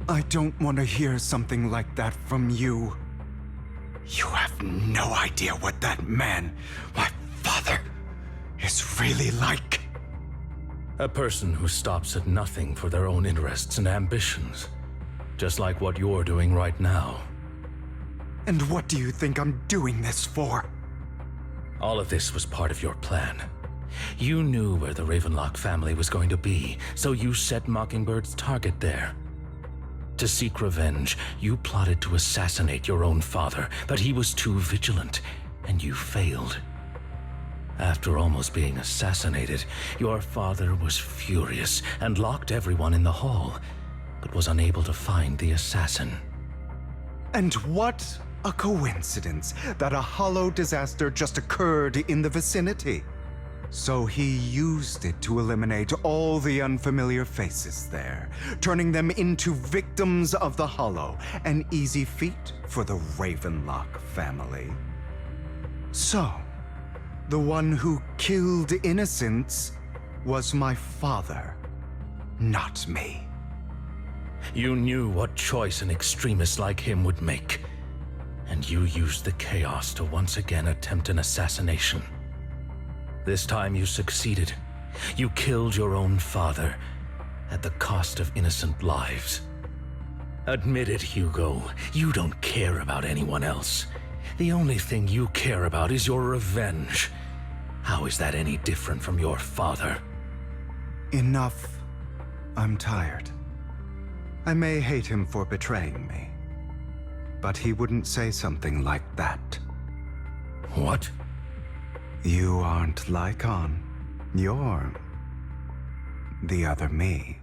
I don't want to hear something like that from you. You have no idea what that man, my father, is really like. A person who stops at nothing for their own interests and ambitions. Just like what you're doing right now. And what do you think I'm doing this for? All of this was part of your plan. You knew where the Ravenlock family was going to be, so you set Mockingbird's target there. To seek revenge, you plotted to assassinate your own father, but he was too vigilant, and you failed. After almost being assassinated, your father was furious and locked everyone in the hall, but was unable to find the assassin. And what a coincidence that a hollow disaster just occurred in the vicinity. So he used it to eliminate all the unfamiliar faces there, turning them into victims of the hollow, an easy feat for the Ravenlock family. So, the one who killed innocents was my father, not me. You knew what choice an extremist like him would make, and you used the chaos to once again attempt an assassination. This time you succeeded. You killed your own father at the cost of innocent lives. Admit it, Hugo. You don't care about anyone else. The only thing you care about is your revenge. How is that any different from your father? Enough. I'm tired. I may hate him for betraying me, but he wouldn't say something like that. What? You aren't Lycaon. You're the other me,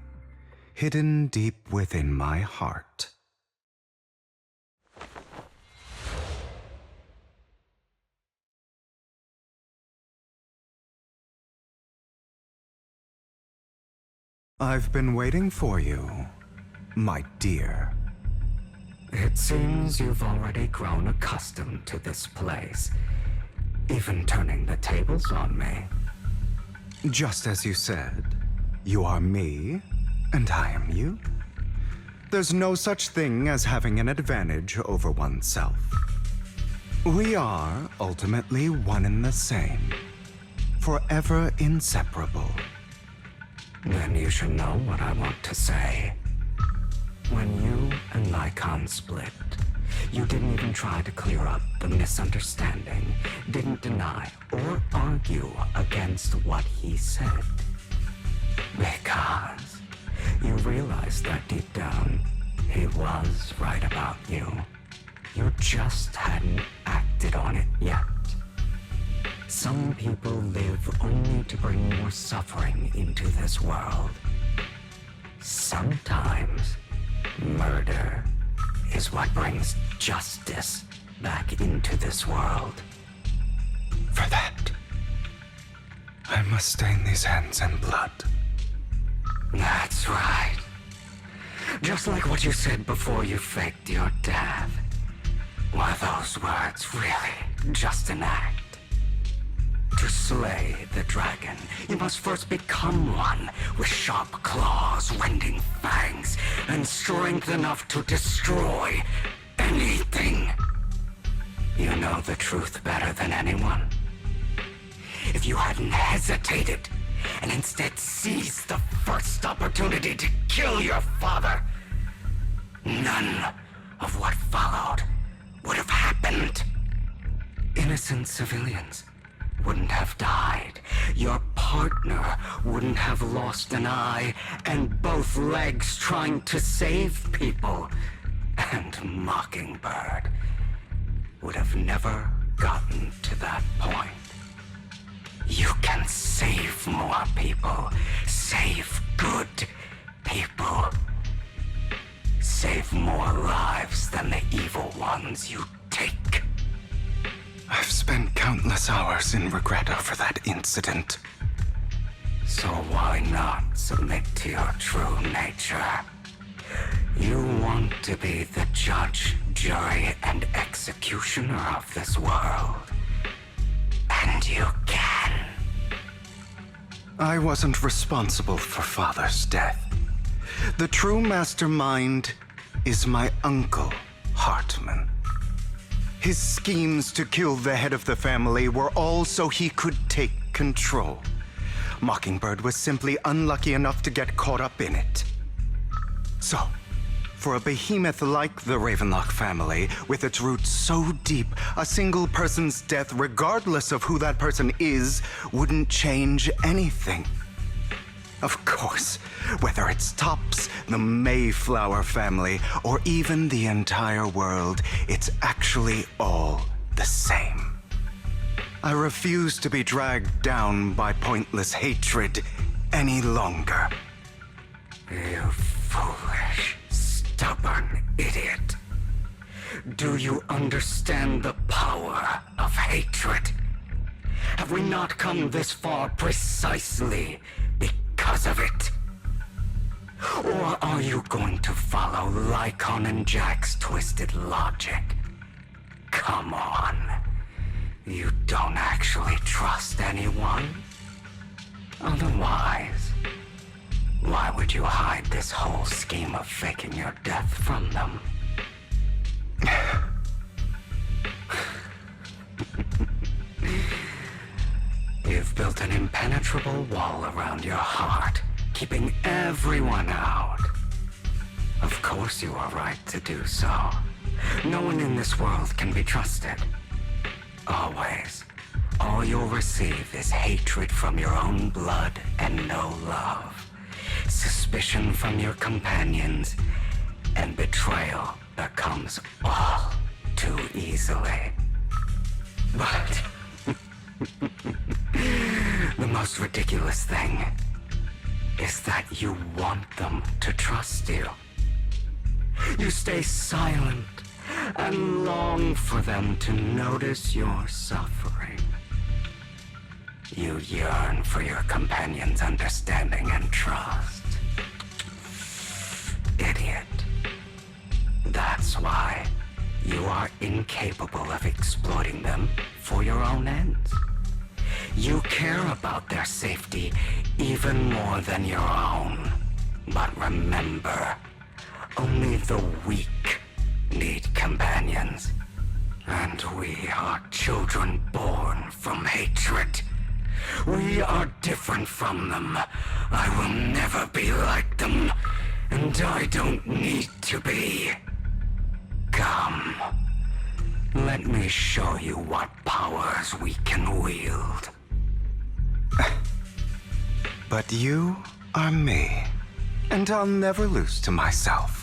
hidden deep within my heart. I've been waiting for you, my dear. It seems you've already grown accustomed to this place, even turning the tables on me. Just as you said, you are me, and I am you. There's no such thing as having an advantage over oneself. We are ultimately one and the same, forever inseparable. Then you should know what I want to say. When you and Lycaon split, you didn't even try to clear up the misunderstanding, didn't deny or argue against what he said. Because you realized that deep down, he was right about you. You just hadn't acted on it yet. Some people live only to bring more suffering into this world. Sometimes, murder is what brings justice back into this world. For that, I must stain these hands in blood. That's right. Just like what you said before you faked your death. Were those words really just an act? To slay the dragon, you must first become one with sharp claws, rending fangs, and strength enough to destroy anything. You know the truth better than anyone. If you hadn't hesitated and instead seized the first opportunity to kill your father, none of what followed would have happened. Innocent civilians wouldn't have died. Your partner wouldn't have lost an eye and both legs trying to save people. And Mockingbird would have never gotten to that point. You can save more people. Save good people. Save more lives than the evil ones you take. I've spent countless hours in regret over that incident. So why not submit to your true nature? You want to be the judge, jury, and executioner of this world. And you can. I wasn't responsible for Father's death. The true mastermind is my uncle, Hartman. His schemes to kill the head of the family were all so he could take control. Mockingbird was simply unlucky enough to get caught up in it. So, for a behemoth like the Ravenlock family, with its roots so deep, a single person's death, regardless of who that person is, wouldn't change anything. Of course, whether it's Tops, the Mayflower family, or even the entire world, it's actually all the same. I refuse to be dragged down by pointless hatred any longer. You foolish, stubborn idiot. Do you understand the power of hatred? Have we not come this far precisely because of it? Or are you going to follow Lycaon and Jack's twisted logic? Come on. You don't actually trust anyone? Otherwise, why would you hide this whole scheme of faking your death from them? You've built an impenetrable wall around your heart, keeping everyone out. Of course you are right to do so. No one in this world can be trusted. Always. All you'll receive is hatred from your own blood and no love. Suspicion from your companions, and betrayal that comes all too easily. But the most ridiculous thing is that you want them to trust you. You stay silent and long for them to notice your suffering. You yearn for your companion's understanding and trust. Idiot. That's why you are incapable of exploiting them for your own ends. You care about their safety even more than your own. But remember, only the weak need companions. And we are children born from hatred. We are different from them. I will never be like them, and I don't need to be. Come, let me show you what powers we can wield. But you are me, and I'll never lose to myself.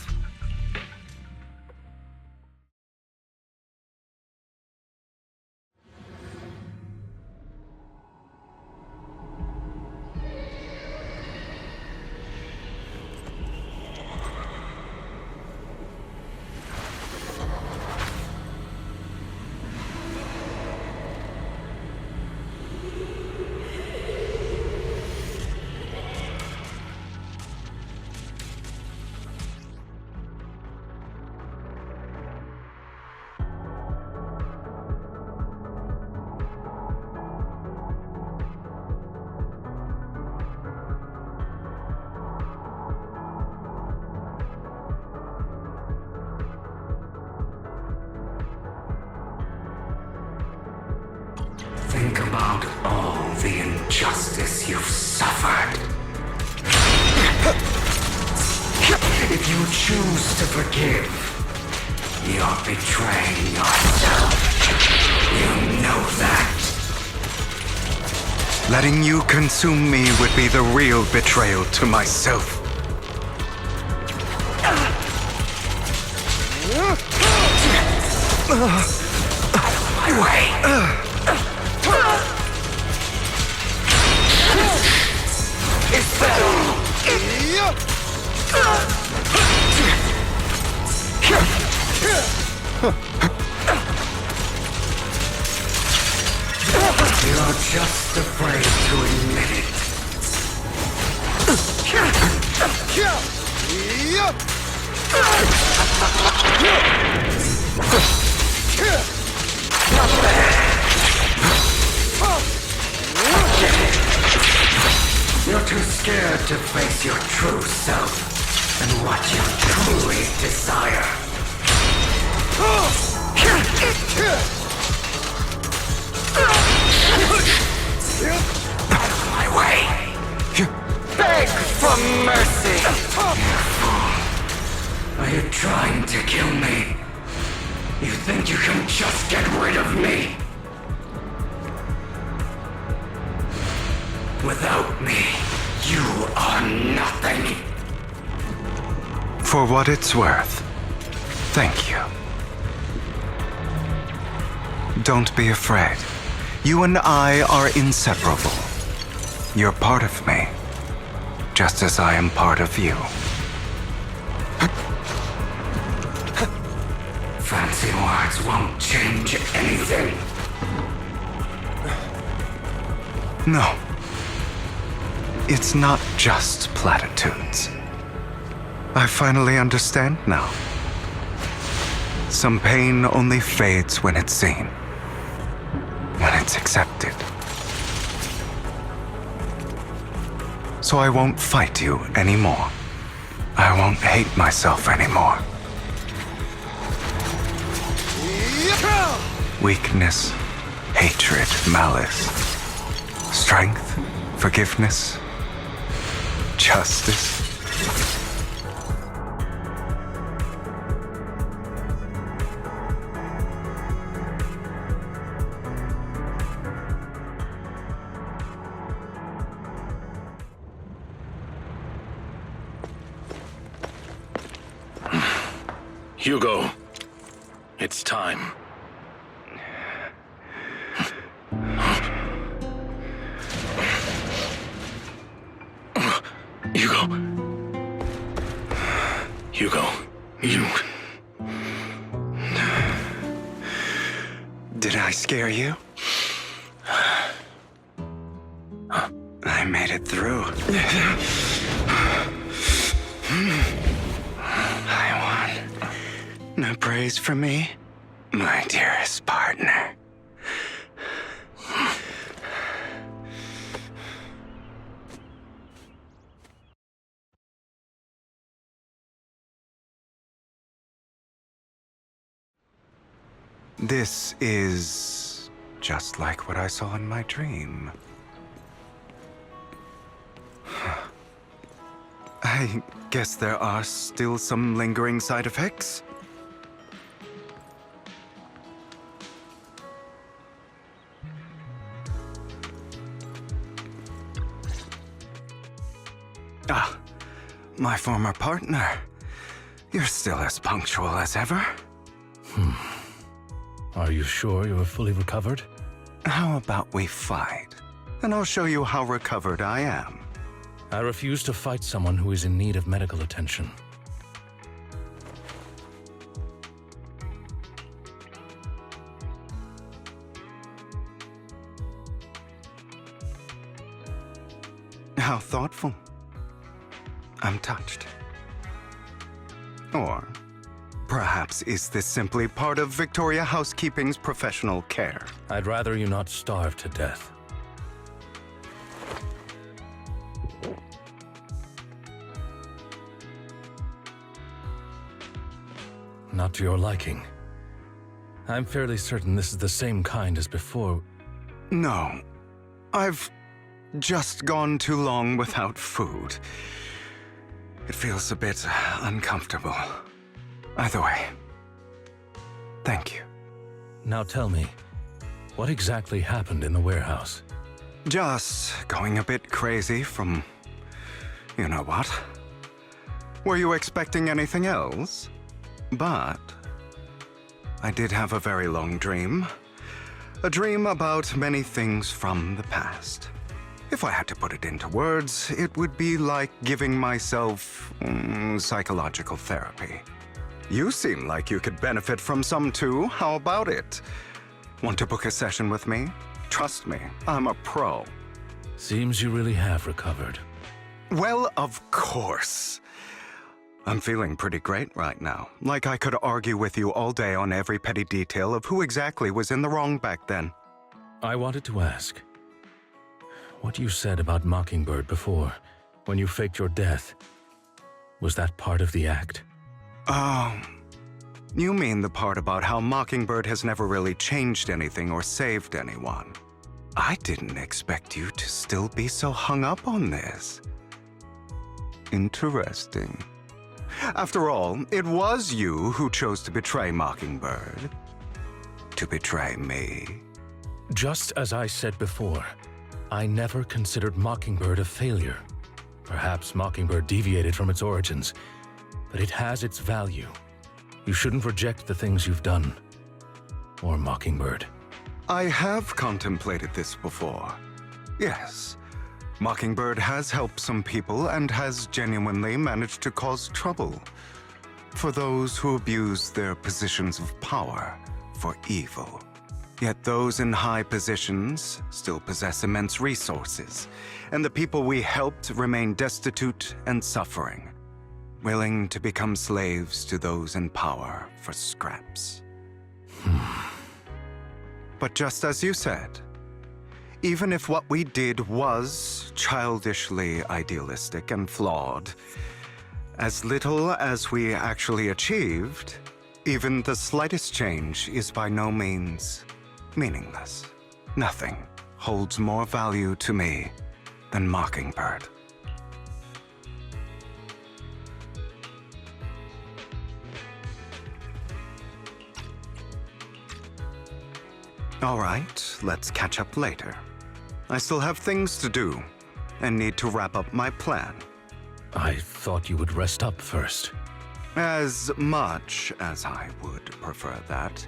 Think about all the injustice you've suffered. If you choose to forgive, you're betraying yourself. You know that. Letting you consume me would be the real betrayal to myself. Out of my way. Is that all? You're just afraid to admit it. You're too scared to face your true self. and what you truly desire. Out of my way! Beg for mercy! You fool! Are you trying to kill me? You think you can just get rid of me? Without me, you are nothing. For what it's worth, thank you. Don't be afraid. You and I are inseparable. You're part of me, just as I am part of you. Fancy words won't change anything. No. It's not just platitudes. I finally understand now. Some pain only fades when it's seen, when it's accepted. So I won't fight you anymore. I won't hate myself anymore. Weakness, hatred, malice, strength, forgiveness, justice. Hugo, it's time. Hugo, you... Did I scare you? I made it through. I won. No praise for me, my dearest partner. This is just like what I saw in my dream. I guess there are still some lingering side effects. Ah, my former partner. You're still as punctual as ever. Are you sure you're fully recovered? How about we fight? And I'll show you how recovered I am. I refuse to fight someone who is in need of medical attention. How thoughtful. I'm touched. Or perhaps is this simply part of Victoria Housekeeping's professional care? I'd rather you not starve to death. Not to your liking. I'm fairly certain this is the same kind as before. No. I've just gone too long without food. It feels a bit uncomfortable. Either way, thank you. Now tell me, what exactly happened in the warehouse? Just going a bit crazy from... you know what? Were you expecting anything else? But I did have a very long dream. A dream about many things from the past. If I had to put it into words, it would be like giving myself psychological therapy. You seem like you could benefit from some too. How about it? Want to book a session with me? Trust me, I'm a pro. Seems you really have recovered. Well, of course. I'm feeling pretty great right now. Like I could argue with you all day on every petty detail of who exactly was in the wrong back then. I wanted to ask, what you said about Mockingbird before, when you faked your death. Was that part of the act? Oh, you mean the part about how Mockingbird has never really changed anything or saved anyone. I didn't expect you to still be so hung up on this. Interesting. After all, it was you who chose to betray Mockingbird. To betray me. Just as I said before, I never considered Mockingbird a failure. Perhaps Mockingbird deviated from its origins, but it has its value. You shouldn't reject the things you've done. Or Mockingbird. I have contemplated this before. Yes, Mockingbird has helped some people and has genuinely managed to cause trouble for those who abuse their positions of power for evil. Yet those in high positions still possess immense resources, and the people we helped remain destitute and suffering, willing to become slaves to those in power for scraps. But just as you said, even if what we did was childishly idealistic and flawed, as little as we actually achieved, even the slightest change is by no means meaningless. Nothing holds more value to me than Mockingbird. All right, let's catch up later. I still have things to do and need to wrap up my plan. I thought you would rest up first. As much as I would prefer that.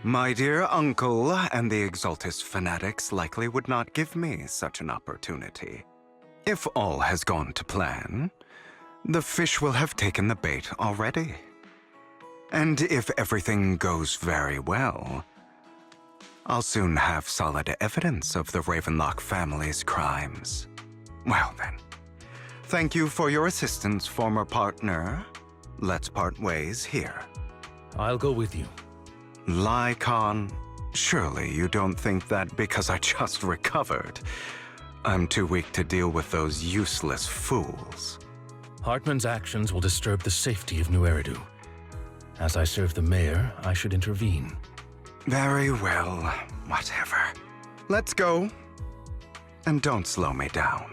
My dear uncle and the Exaltus fanatics likely would not give me such an opportunity. If all has gone to plan, the fish will have taken the bait already. And if everything goes very well, I'll soon have solid evidence of the Ravenlock family's crimes. Well then, thank you for your assistance, former partner. Let's part ways here. I'll go with you. Lycaon, surely you don't think that because I just recovered, I'm too weak to deal with those useless fools. Hartman's actions will disturb the safety of New Eridu. As I serve the mayor, I should intervene. Very well, whatever. Let's go. And don't slow me down.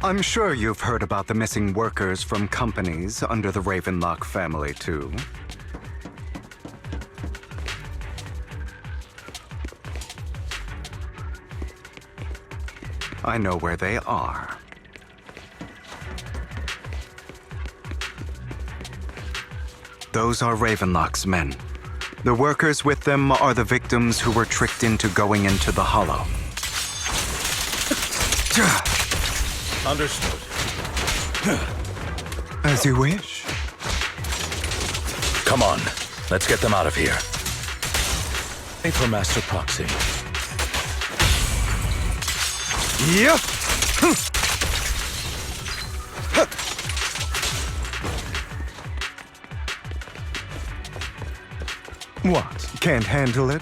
I'm sure you've heard about the missing workers from companies under the Ravenlock family, too. I know where they are. Those are Ravenlock's men. The workers with them are the victims who were tricked into going into the Hollow. Understood. As you wish. Come on, let's get them out of here. Wait for Master Proxy. Yeah. What? Can't handle it?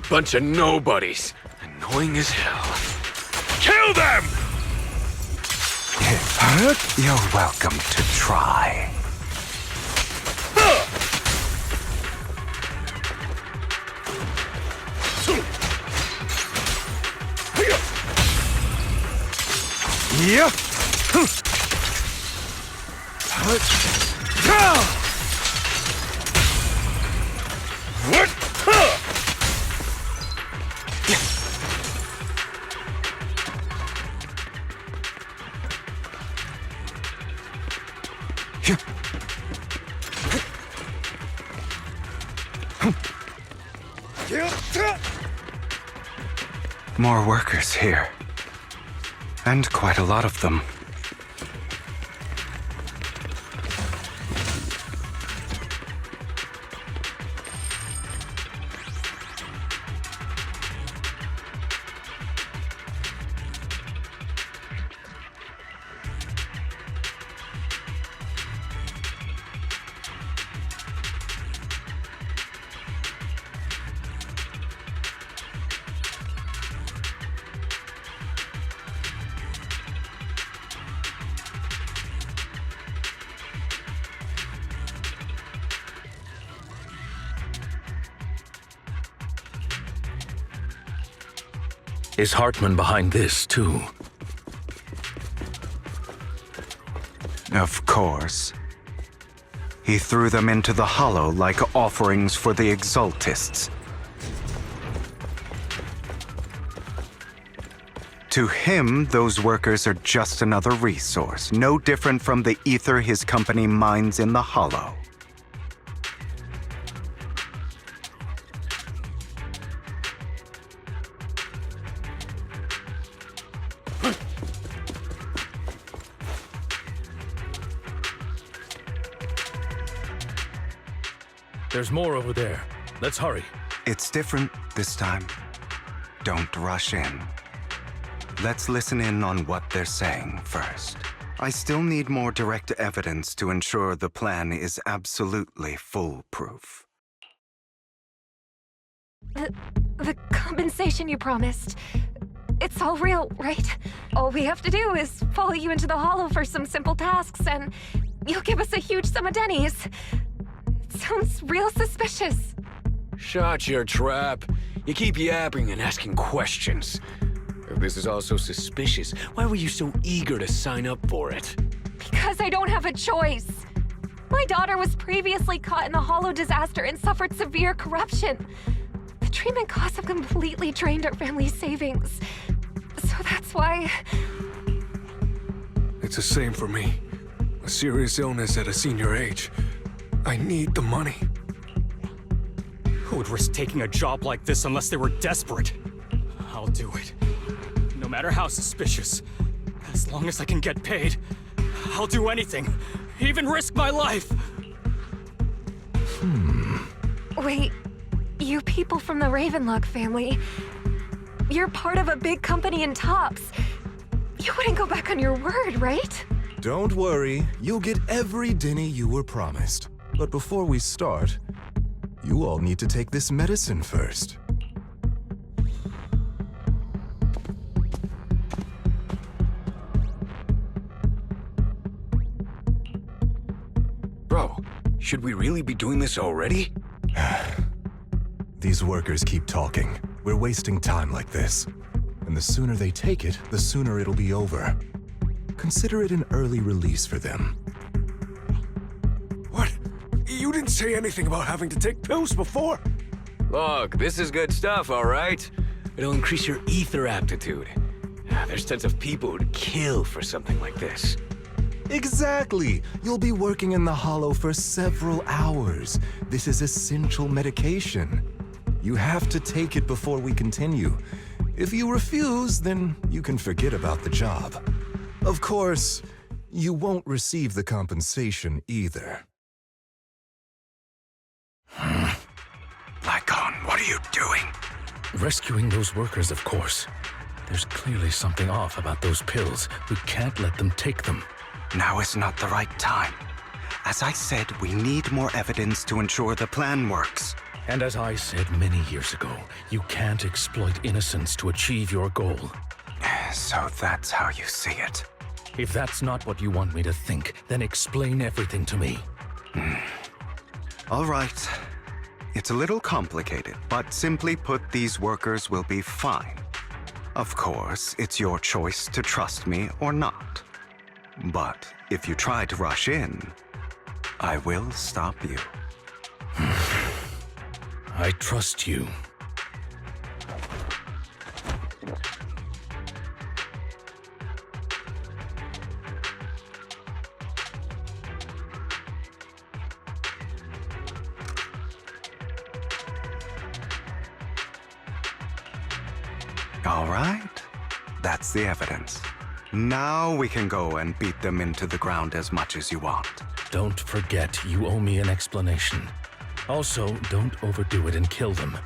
Bunch of nobodies. Annoying as hell. Kill them! It hurt? You're welcome to try. Yeah. What? More workers here. And quite a lot of them. Is Hartman behind this, too? Of course. He threw them into the Hollow like offerings for the Exaltists. To him, those workers are just another resource, no different from the ether his company mines in the Hollow. There's more over there. Let's hurry. It's different this time. Don't rush in. Let's listen in on what they're saying first. I still need more direct evidence to ensure the plan is absolutely foolproof. The compensation you promised. It's all real, right? All we have to do is follow you into the Hollow for some simple tasks, and you'll give us a huge sum of dennies. It sounds real suspicious. Shut your trap. You keep yapping and asking questions. If this is all so suspicious, why were you so eager to sign up for it? Because I don't have a choice. My daughter was previously caught in the Hollow disaster and suffered severe corruption. The treatment costs have completely drained our family's savings. So that's why... It's the same for me. A serious illness at a senior age. I need the money. Who would risk taking a job like this unless they were desperate? I'll do it. No matter how suspicious. As long as I can get paid, I'll do anything. Even risk my life. Wait, you people from the Ravenlock family, you're part of a big company in Tops. You wouldn't go back on your word, right? Don't worry, you'll get every dinny you were promised. But before we start, you all need to take this medicine first. Bro, should we really be doing this already? These workers keep talking. We're wasting time like this. And the sooner they take it, the sooner it'll be over. Consider it an early release for them. What? You didn't say anything about having to take pills before. Look, this is good stuff, all right? It'll increase your ether aptitude. There's tons of people who'd kill for something like this. Exactly! You'll be working in the Hollow for several hours. This is essential medication. You have to take it before we continue. If you refuse, then you can forget about the job. Of course, you won't receive the compensation either. Lycaon, what are you doing? Rescuing those workers, of course. There's clearly something off about those pills. We can't let them take them. Now is not the right time. As I said, we need more evidence to ensure the plan works. And as I said many years ago, you can't exploit innocence to achieve your goal. So that's how you see it. If that's not what you want me to think, then explain everything to me. All right. It's a little complicated, but simply put, these workers will be fine. Of course, it's your choice to trust me or not. But if you try to rush in, I will stop you. I trust you. All right. That's the evidence. Now we can go and beat them into the ground as much as you want. Don't forget, you owe me an explanation. Also, don't overdo it and kill them,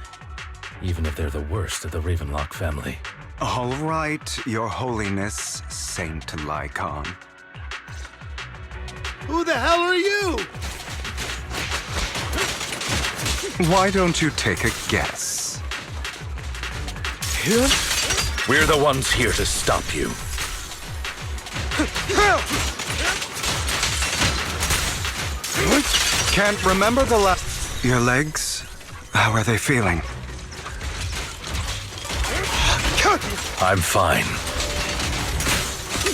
even if they're the worst of the Ravenlock family. All right, Your Holiness, Saint Lycaon. Who the hell are you? Why don't you take a guess? We're the ones here to stop you. Can't remember the last... Your legs? How are they feeling? I'm fine.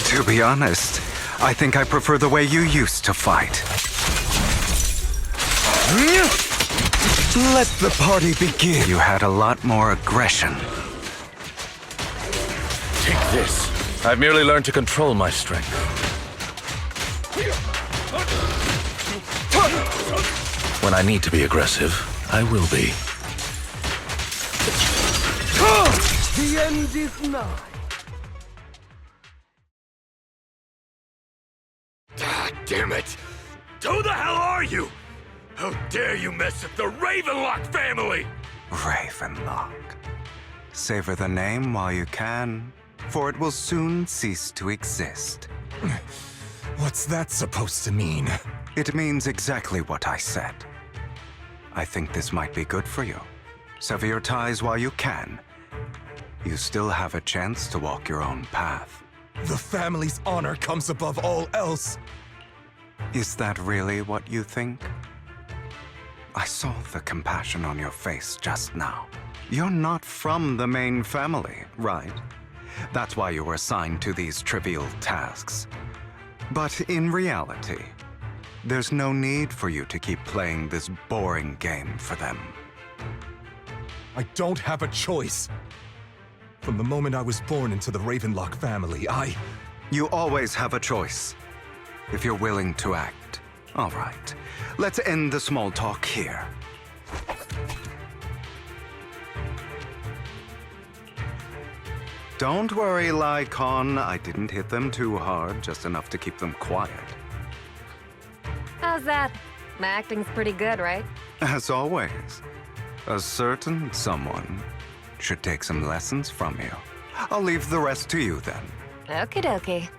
To be honest, I think I prefer the way you used to fight. Let the party begin. You had a lot more aggression. Take this. I've merely learned to control my strength. When I need to be aggressive, I will be. The end is nigh. God damn it! Who the hell are you? How dare you mess with the Ravenlock family? Ravenlock. Savor the name while you can, for it will soon cease to exist. What's that supposed to mean? It means exactly what I said. I think this might be good for you. Sever your ties while you can. You still have a chance to walk your own path. The family's honor comes above all else. Is that really what you think? I saw the compassion on your face just now. You're not from the main family, right? That's why you were assigned to these trivial tasks. But in reality, there's no need for you to keep playing this boring game for them. I don't have a choice. From the moment I was born into the Ravenlock family, You always have a choice, if you're willing to act. All right, let's end the small talk here. Don't worry, Lycaon. I didn't hit them too hard, just enough to keep them quiet. How's that? My acting's pretty good, right? As always, a certain someone should take some lessons from you. I'll leave the rest to you then. Okie dokie.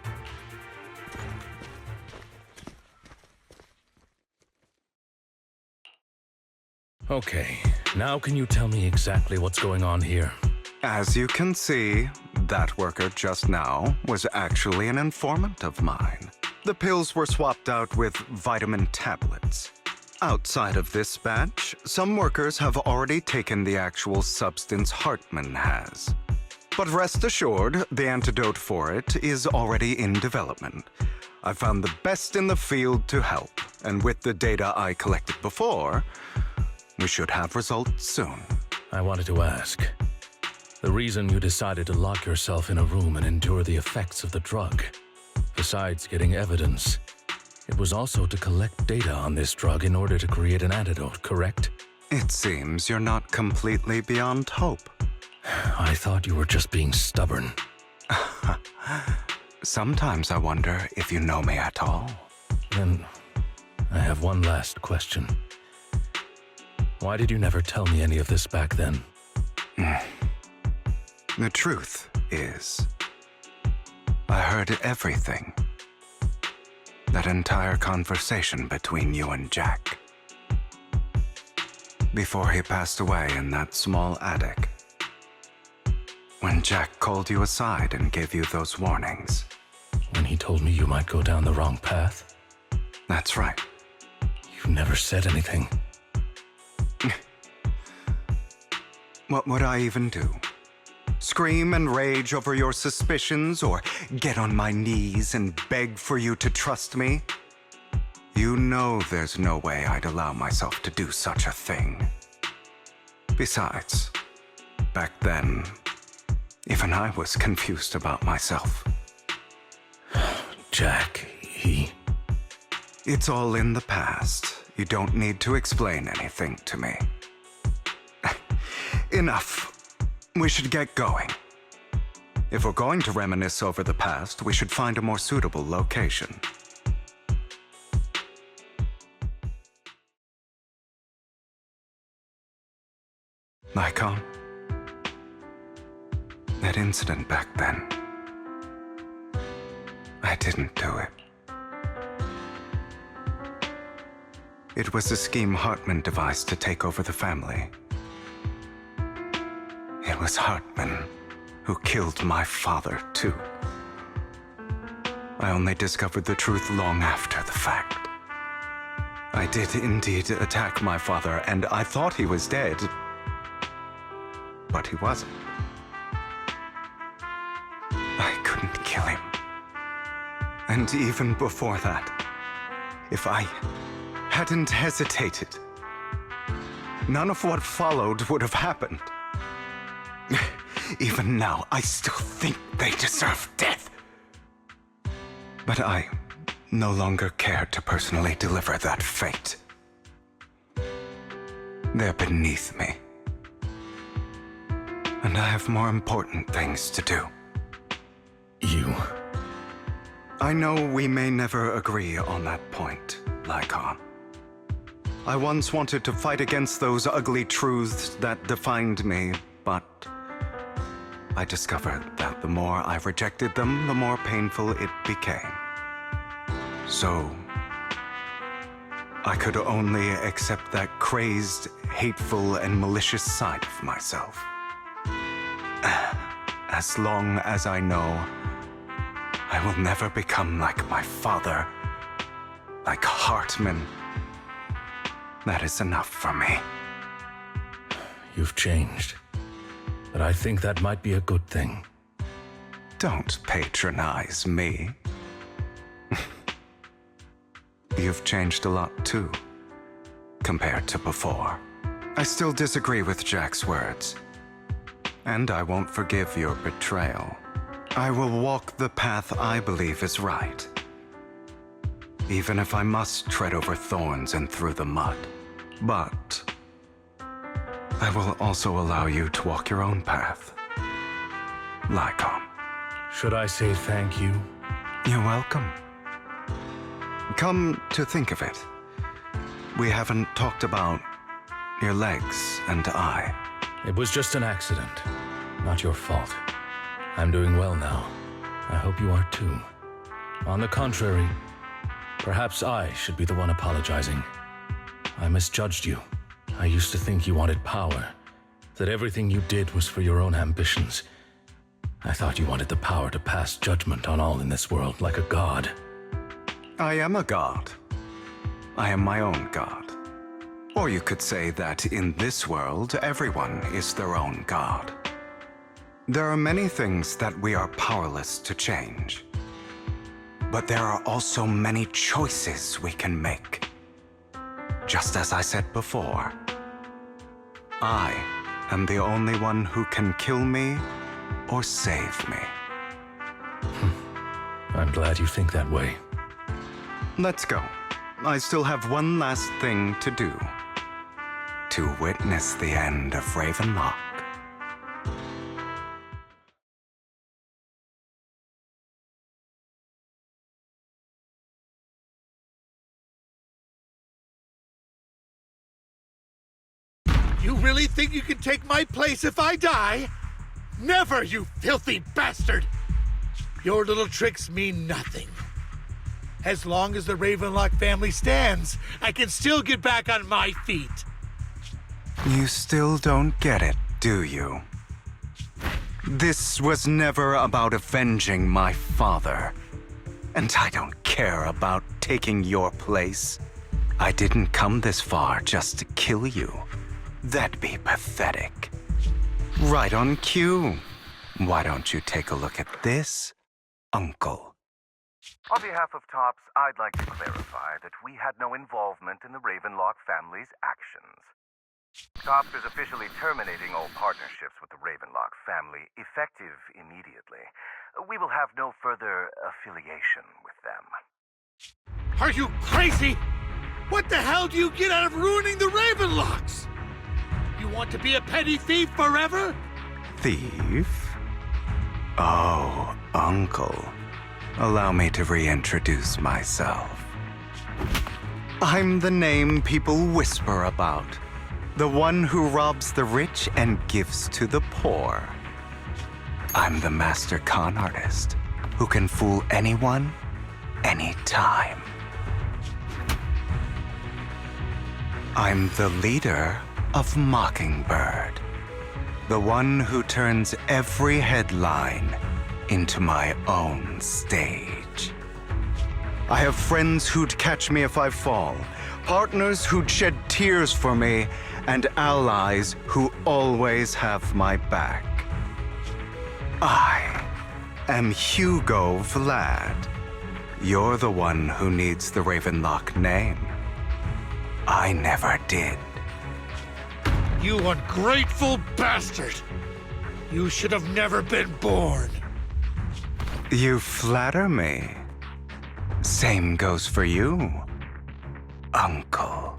Okay, now can you tell me exactly what's going on here? As you can see, that worker just now was actually an informant of mine. The pills were swapped out with vitamin tablets. Outside of this batch, some workers have already taken the actual substance Hartman has. But rest assured, the antidote for it is already in development. I found the best in the field to help, and with the data I collected before, we should have results soon. I wanted to ask. The reason you decided to lock yourself in a room and endure the effects of the drug, besides getting evidence, it was also to collect data on this drug in order to create an antidote, correct? It seems you're not completely beyond hope. I thought you were just being stubborn. Sometimes I wonder if you know me at all. Then, I have one last question. Why did you never tell me any of this back then? The truth is, I heard everything. That entire conversation between you and Jack. Before he passed away in that small attic. When Jack called you aside and gave you those warnings. When he told me you might go down the wrong path? That's right. You never said anything. What would I even do? Scream and rage over your suspicions, or get on my knees and beg for you to trust me? You know there's no way I'd allow myself to do such a thing. Besides, back then, even I was confused about myself. Jack, he... It's all in the past. You don't need to explain anything to me. Enough. We should get going. If we're going to reminisce over the past, we should find a more suitable location. Lycaon, that incident back then, I didn't do it. It was a scheme Hartman devised to take over the family. It was Hartman who killed my father, too. I only discovered the truth long after the fact. I did indeed attack my father, and I thought he was dead. But he wasn't. I couldn't kill him. And even before that, if I hadn't hesitated, none of what followed would have happened. Even now, I still think they deserve death. But I no longer care to personally deliver that fate. They're beneath me. And I have more important things to do. You... I know we may never agree on that point, Lycaon. I once wanted to fight against those ugly truths that defined me, but I discovered that the more I rejected them, the more painful it became. So, I could only accept that crazed, hateful, and malicious side of myself. As long as I know I will never become like my father, like Hartman, that is enough for me. You've changed. But I think that might be a good thing. Don't patronize me. You've changed a lot too, compared to before. I still disagree with Jack's words. And I won't forgive your betrayal. I will walk the path I believe is right. Even if I must tread over thorns and through the mud. But I will also allow you to walk your own path. Lycaon. Should I say thank you? You're welcome. Come to think of it, we haven't talked about your legs and eye. It was just an accident, not your fault. I'm doing well now. I hope you are too. On the contrary, perhaps I should be the one apologizing. I misjudged you. I used to think you wanted power, that everything you did was for your own ambitions. I thought you wanted the power to pass judgment on all in this world like a god. I am a god. I am my own god. Or you could say that in this world, everyone is their own god. There are many things that we are powerless to change. But there are also many choices we can make. Just as I said before, I am the only one who can kill me or save me. I'm glad you think that way. Let's go. I still have one last thing to do. To witness the end of Ravenlock. You really think you can take my place if I die? Never, you filthy bastard! Your little tricks mean nothing. As long as the Ravenlock family stands, I can still get back on my feet. You still don't get it, do you? This was never about avenging my father. And I don't care about taking your place. I didn't come this far just to kill you. That'd be pathetic. Right on cue. Why don't you take a look at this, Uncle? On behalf of TOPS, I'd like to clarify that we had no involvement in the Ravenlock family's actions. TOPS is officially terminating all partnerships with the Ravenlock family, effective immediately. We will have no further affiliation with them. Are you crazy? What the hell do you get out of ruining the Ravenlocks? You want to be a petty thief forever? Thief? Oh, Uncle. Allow me to reintroduce myself. I'm the name people whisper about. The one who robs the rich and gives to the poor. I'm the master con artist who can fool anyone, anytime. I'm the leader of Mockingbird. The one who turns every headline into my own stage. I have friends who'd catch me if I fall, partners who'd shed tears for me, and allies who always have my back. I am Hugo Vlad. You're the one who needs the Ravenlock name. I never did. You ungrateful bastard! You should have never been born. You flatter me. Same goes for you, Uncle.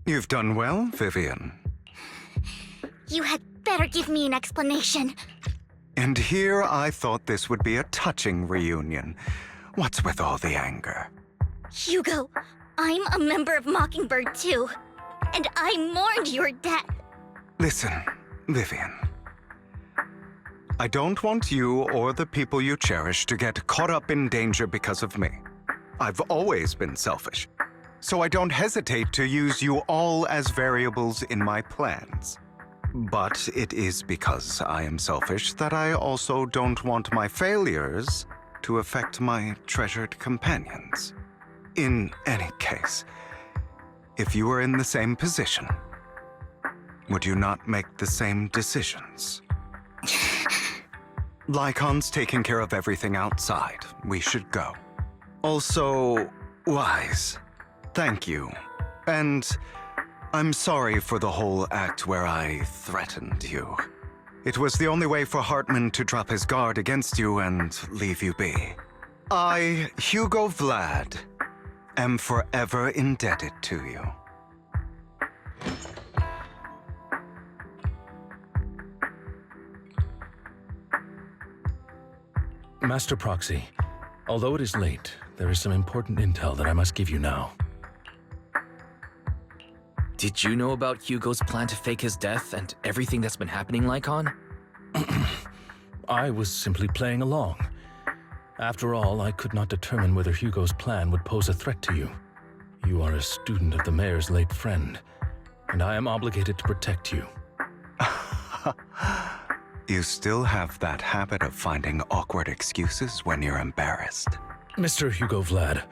You've done well, Vivian. You had better give me an explanation. And here I thought this would be a touching reunion. What's with all the anger? Hugo, I'm a member of Mockingbird too. And I mourned your death. Listen, Vivian. I don't want you or the people you cherish to get caught up in danger because of me. I've always been selfish, so I don't hesitate to use you all as variables in my plans. But it is because I am selfish that I also don't want my failures to affect my treasured companions. In any case, if you were in the same position, would you not make the same decisions? Lycaon's taking care of everything outside. We should go. Also, Wise, thank you. And I'm sorry for the whole act where I threatened you. It was the only way for Hartman to drop his guard against you and leave you be. I, Hugo Vlad, am forever indebted to you. Master Proxy, although it is late, there is some important intel that I must give you now. Did you know about Hugo's plan to fake his death and everything that's been happening, Lycaon? I was simply playing along. After all, I could not determine whether Hugo's plan would pose a threat to you. You are a student of the mayor's late friend, and I am obligated to protect you. You still have that habit of finding awkward excuses when you're embarrassed. Mr. Hugo Vlad,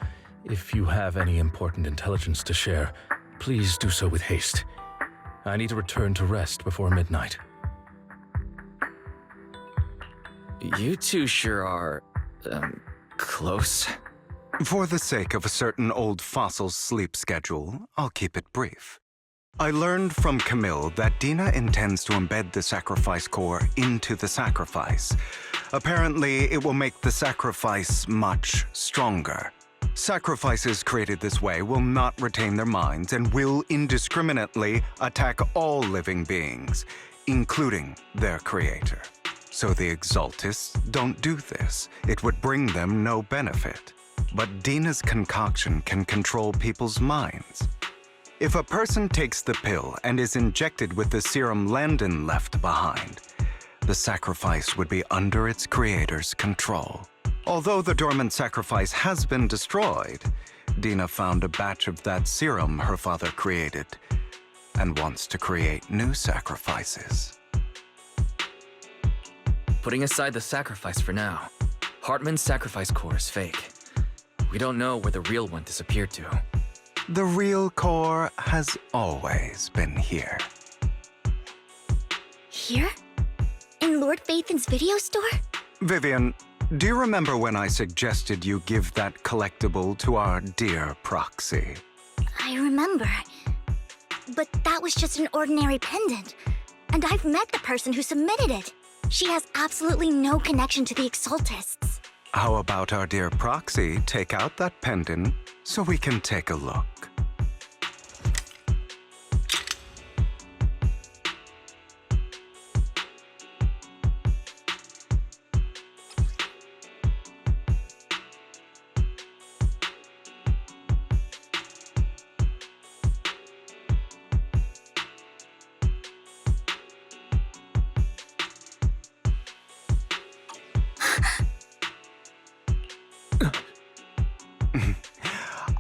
if you have any important intelligence to share, please do so with haste. I need to return to rest before midnight. You two sure are, close. For the sake of a certain old fossil's sleep schedule, I'll keep it brief. I learned from Camille that Dina intends to embed the sacrifice core into the sacrifice. Apparently, it will make the sacrifice much stronger. Sacrifices created this way will not retain their minds and will indiscriminately attack all living beings, including their creator. So the Exaltists don't do this. It would bring them no benefit. But Dina's concoction can control people's minds. If a person takes the pill and is injected with the serum Landon left behind, the sacrifice would be under its creator's control. Although the dormant sacrifice has been destroyed, Dina found a batch of that serum her father created and wants to create new sacrifices. Putting aside the sacrifice for now, Hartman's sacrifice core is fake. We don't know where the real one disappeared to. The real core has always been here. Here? In Lord Phaethon's video store? Vivian, do you remember when I suggested you give that collectible to our dear Proxy? I remember. But that was just an ordinary pendant. And I've met the person who submitted it. She has absolutely no connection to the Exaltists. How about our dear Proxy take out that pendant so we can take a look?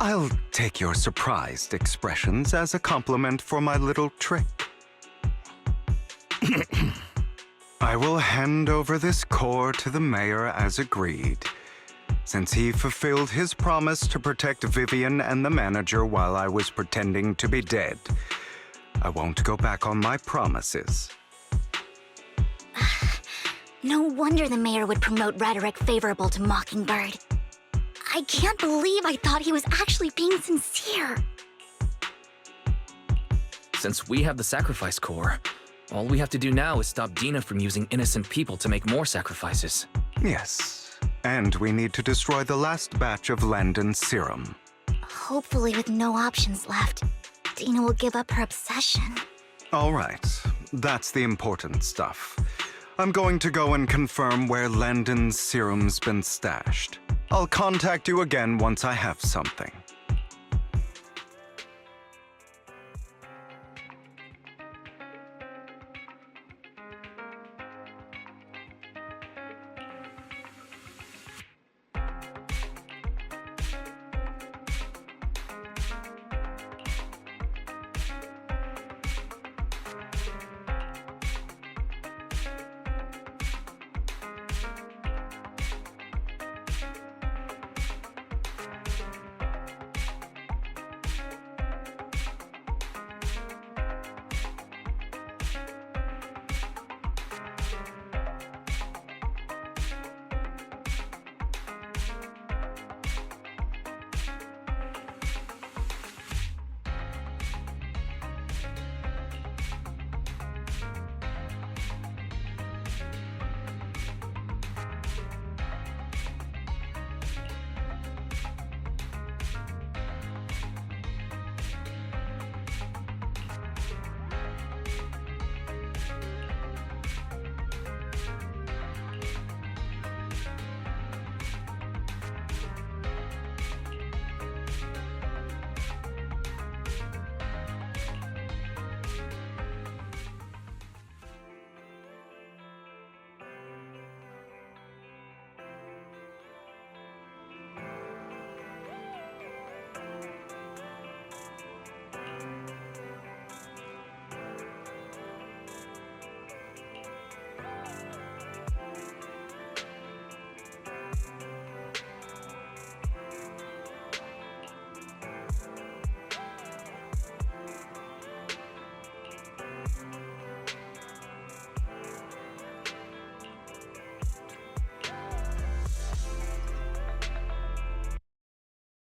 I'll take your surprised expressions as a compliment for my little trick. I will hand over this core to the mayor as agreed. Since he fulfilled his promise to protect Vivian and the manager while I was pretending to be dead, I won't go back on my promises. No wonder the mayor would promote rhetoric favorable to Mockingbird. I can't believe I thought he was actually being sincere. Since we have the sacrifice core, all we have to do now is stop Dina from using innocent people to make more sacrifices. Yes, and we need to destroy the last batch of Landon's serum. Hopefully with no options left, Dina will give up her obsession. All right, that's the important stuff. I'm going to go and confirm where Landon's serum's been stashed. I'll contact you again once I have something.